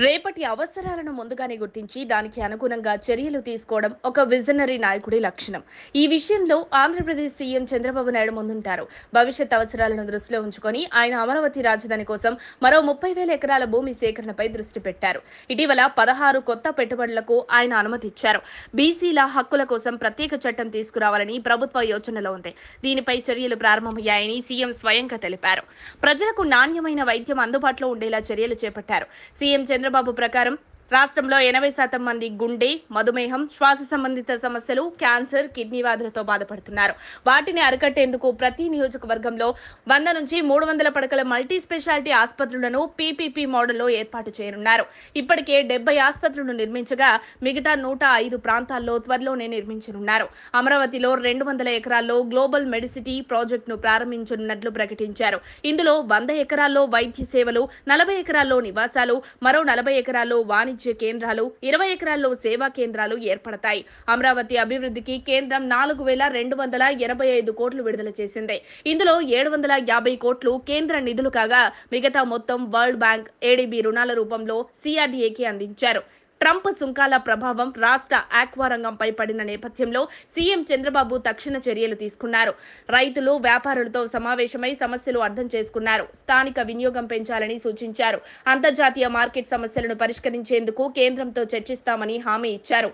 రేపటి అవసరాలను ముందుగానే గుర్తించి దానికి అనుగుణంగా చర్యలు తీసుకోవడం ఒక విజనరీ నాయకుడి లక్షణం. ఈ విషయంలో ఆంధ్రప్రదేశ్ సీఎం చంద్రబాబు నాయుడు ముందుంటారు. భవిష్యత్ అవసరాలను దృష్టిలో ఉంచుకొని ఆయన అమరావతి రాజధాని కోసం మరో 30,000 ఎకరాల భూమి సేకరణపై దృష్టి పెట్టారు. ఇటీవల 16 కొత్త పెట్టుబడులకు ఆయన అనుమతి ఇచ్చారు. బీసీల హక్కుల కోసం ప్రత్యేక చట్టం తీసుకురావాలని ప్రభుత్వ యోచనలో ఉంది. దీనిపై చర్యలు ప్రారంభమయ్యాయని సీఎం స్వయంగా తెలిపారు. ప్రజలకు నాణ్యమైన వైద్యం అందుబాటులో ఉండేలా చర్యలు చేపట్టారు. సీఎం చంద్రబాబు ప్రకారం రాష్ట్రంలో 80% మంది గుండె, మధుమేహం, శ్వాస సంబంధిత సమస్యలు, క్యాన్సర్, కిడ్నీ వ్యాధులతో బాధపడుతున్నారు. వాటిని అరికట్టేందుకు ప్రతి నియోజకవర్గంలో 100 నుంచి 300 పడకల మల్టీ స్పెషాలిటీ ఆసుపత్రులను పీపీపీ మోడల్లో ఏర్పాటు చేయనున్నారు. ఇప్పటికే 70 ఆసుపత్రులు నిర్మించగా మిగతా 105 ప్రాంతాల్లో త్వరలోనే నిర్మించనున్నారు. అమరావతిలో 200 ఎకరాల్లో గ్లోబల్ మెడిసిటీ ప్రాజెక్టును ప్రారంభించనున్నట్లు ప్రకటించారు. ఇందులో 100 ఎకరాల్లో వైద్య సేవలు, 40 ఎకరాల్లో నివాసాలు, మరో 40 ఎకరాల్లో వాణిజ్య కేంద్రాలు, 20 ఎకరాల్లో సేవా కేంద్రాలు ఏర్పడతాయి. అమరావతి అభివృద్ధికి కేంద్రం 4,285 కోట్లు విడుదల చేసింది. ఇందులో 750 కోట్లు కేంద్ర నిధులు కాగా మిగతా మొత్తం వరల్డ్ బ్యాంక్, ఏడీబీ రుణాల రూపంలో సిఆర్డీఏకి అందించారు. ట్రంప్ సుంకాల ప్రభావం రాష్ట్ర ఆక్వా రంగంపై పడిన నేపథ్యంలో సీఎం చంద్రబాబు తక్షణ చర్యలు తీసుకున్నారు. రైతులు, వ్యాపారులతో సమావేశమై సమస్యలు అర్థం చేసుకున్నారు. స్థానిక వినియోగం పెంచాలని సూచించారు. అంతర్జాతీయ మార్కెట్ సమస్యలను పరిష్కరించేందుకు కేంద్రంతో చర్చిస్తామని హామీ ఇచ్చారు.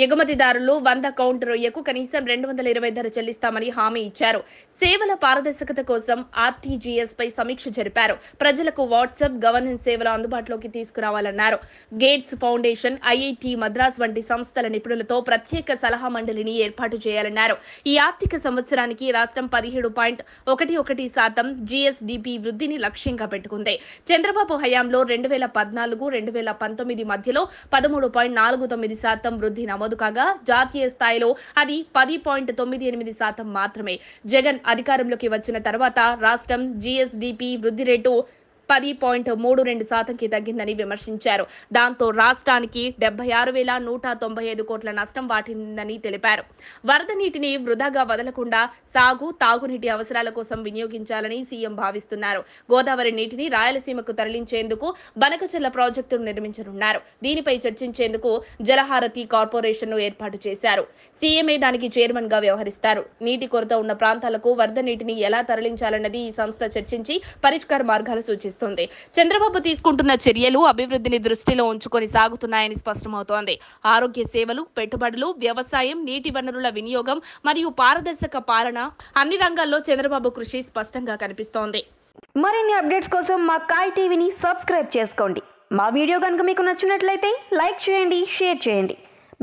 ఎగుమతిదారులు 100 కౌంటర్ రొయ్యకు కనీసం 220 ధర చెల్లిస్తామని హామీ ఇచ్చారు. సేవల పారదర్శకత కోసం ఆర్టీజీఎస్ పై సమీక్ష జరిపారు. ప్రజలకు వాట్సాప్ గవర్నెన్స్ సేవలు అందుబాటులోకి తీసుకురావాలన్నారు. గేట్స్ ఫౌండేషన్, ఐఐటీ మద్రాస్ వంటి సంస్థల నిపుణులతో ప్రత్యేక సలహా మండలిని ఏర్పాటు చేయాలన్నారు. ఈ ఆర్థిక సంవత్సరానికి రాష్ట్రం 17.11% జీఎస్డీపీ వృద్ధిని లక్ష్యంగా పెట్టుకుంది. చంద్రబాబు హయాంలో 2014-2019 మధ్యలో 13.49% వృద్ధి నమోదు కాగా జాతీయ స్థాయిలో అది 10.98% మాత్రమే. జగన్ అధికారంలోకి వచ్చిన తర్వాత రాష్ట్రం జీఎస్డీపీ వృద్ధి రేటు 10.32%కి తగ్గిందని విమర్శించారు. దాంతో రాష్ట్రానికి 76,195 కోట్ల నష్టం వాటిందని తెలిపారు. వరద నీటిని వృధాగా వదలకుండా సాగు, తాగునీటి అవసరాల కోసం వినియోగించాలని సీఎం భావిస్తున్నారు. గోదావరి నీటిని రాయలసీమకు తరలించేందుకు బనకచెర్ల ప్రాజెక్టును నిర్మించనున్నారు. దీనిపై చర్చించేందుకు జలహారతి కార్పొరేషన్ను ఏర్పాటు చేశారు. సీఎంఏ దానికి చైర్మన్ గా వ్యవహరిస్తారు. నీటి కొరత ఉన్న ప్రాంతాలకు వరద నీటిని ఎలా తరలించాలన్నది ఈ సంస్థ చర్చించి పరిష్కార మార్గాలు సూచిస్తుంది. చంద్రబాబు తీసుకుంటున్న చర్యలు అభివృద్ధిని దృష్టిలో ఉంచుకొని సాగుతున్నాయని స్పష్టమవుతోంది. ఆరోగ్య సేవలు, పెట్టుబడులు, వ్యవసాయం, నీటి వనరుల వినియోగం మరియు పారదర్శక పాలన అన్ని రంగాల్లో చంద్రబాబు కృషి స్పష్టంగా కనిపిస్తోంది. మరిన్ని అప్డేట్స్ కోసం మా కాయ్ టీవీని సబ్స్క్రైబ్ చేసుకోండి. మా వీడియో కనుక మీకు నచ్చినట్లయితే లైక్ చేయండి, షేర్ చేయండి.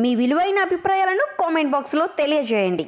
మీ విలువైన అభిప్రాయాలను కామెంట్ బాక్స్లో తెలియజేయండి.